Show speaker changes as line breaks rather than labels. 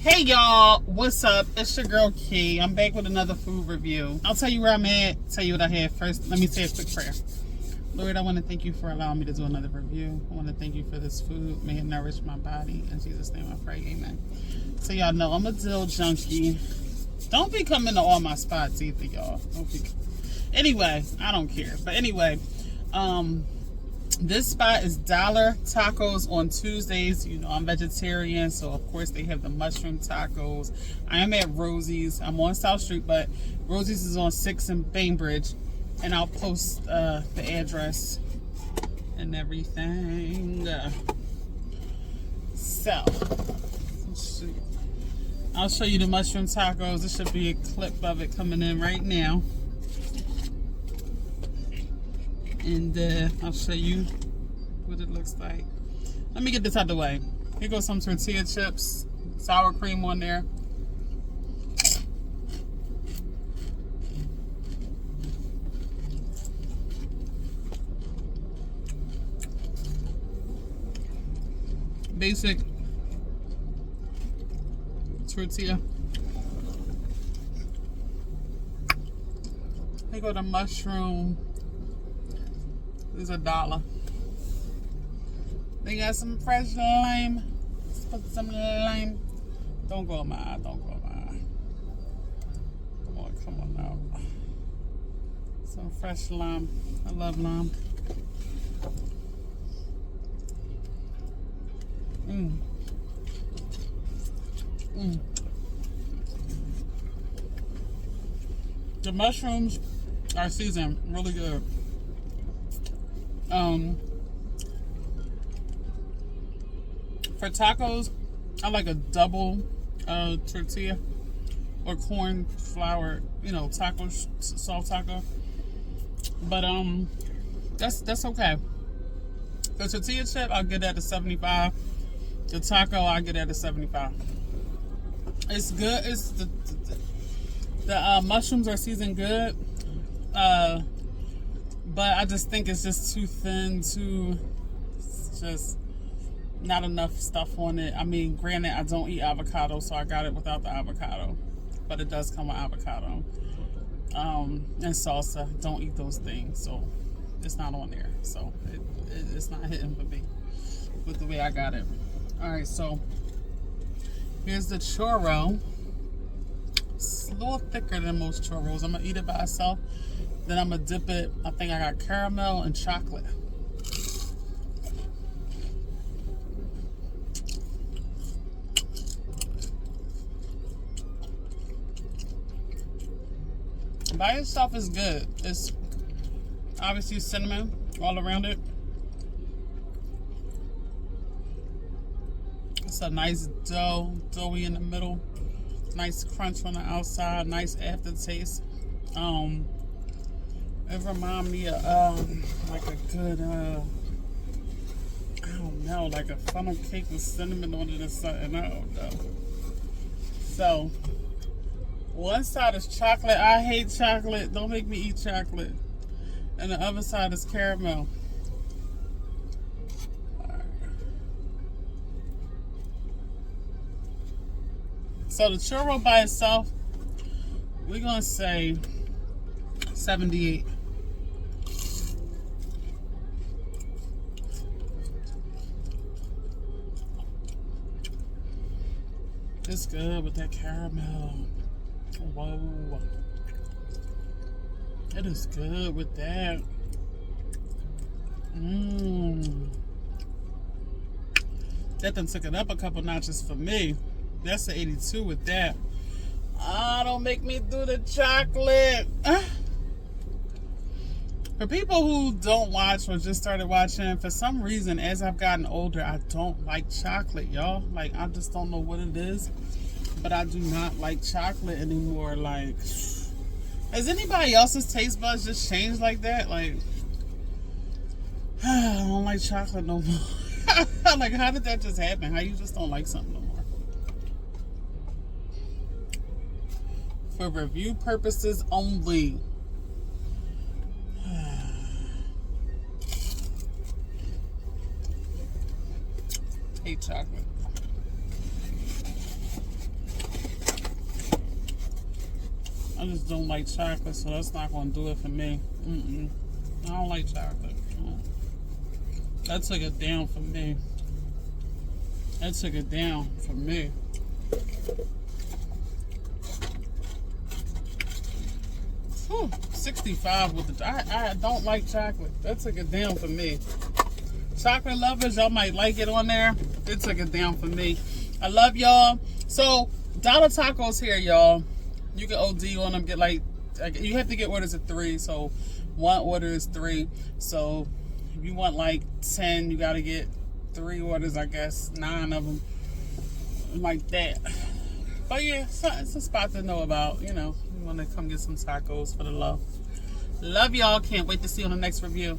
Hey y'all, what's up? It's your girl Key. I'm back with another food review. I'll tell you where I'm at, tell you what I had first. Let me say a quick prayer. Lord, I want to thank you for allowing me to do another review. I want to thank you for this food. May it nourish my body. In Jesus' name I pray, amen. So y'all know I'm a dill junkie. Don't be coming to all my spots either, y'all. Anyway, I don't care. But anyway, this spot is Dollar Tacos on Tuesdays. You know, I'm vegetarian, so of course they have the mushroom tacos. I am at Rosy's. I'm on South Street, but Rosy's is on 6th and Bainbridge. And I'll post the address and everything. So, I'll show you the mushroom tacos. There should be a clip of it coming in right now. And I'll show you what it looks like. Let me get this out of the way. Here goes some tortilla chips, sour cream on there. Basic tortilla. Here go the mushroom. This is $1. They got some fresh lime. Let's put some lime. Don't go in my eye. Don't go in my eye. Come on now. Some fresh lime. I love lime. The mushrooms are seasoned really good. For tacos, I like a double tortilla or corn flour, you know, taco, soft taco. But that's okay. The tortilla chip, I'll get at a 75. The taco, I'll get at a 75. It's good. It's the mushrooms are seasoned good. But I just think it's just too thin, just not enough stuff on it. I mean, granted, I don't eat avocado, so I got it without the avocado. But it does come with avocado. And salsa. Don't eat those things, so it's not on there. So it's not hitting for me with the way I got it. Alright, so here's the churro. It's a little thicker than most churros. I'm going to eat it by itself. Then I'm going to dip it. I think I got caramel and chocolate. By itself is good. It's obviously cinnamon all around it. It's a nice doughy in the middle. Nice crunch on the outside. Nice aftertaste. It reminds me of like a good, I don't know, like a funnel cake with cinnamon on it or something. I don't know. So, one side is chocolate. I hate chocolate. Don't make me eat chocolate. And the other side is caramel. So the churro by itself, we're going to say 78. It's good with that caramel. Whoa. It is good with that. That done took it up a couple notches for me. That's the 82 with that. Don't make me do the chocolate. For people who don't watch or just started watching, for some reason, as I've gotten older, I don't like chocolate, y'all. Like, I just don't know what it is. But I do not like chocolate anymore. Like, has anybody else's taste buds just changed like that? Like, I don't like chocolate no more. Like, how did that just happen? How you just don't like something no more? For review purposes only. Hate chocolate. I just don't like chocolate, so that's not going to do it for me. I don't like chocolate. That took it down for me. That took it down for me. Whew, 65 with the... I don't like chocolate. That took it down for me. Chocolate lovers, y'all might like it on there. It took it down for me. I love y'all. So, dollar tacos here, y'all. You can OD on them. Get like you have to get orders of 3. So, one order is 3. So, if you want like 10, you got to get 3 orders, I guess. 9 of them. Like that. But yeah, it's a spot to know about. You know, you want to come get some tacos for the love. Love y'all. Can't wait to see you on the next review.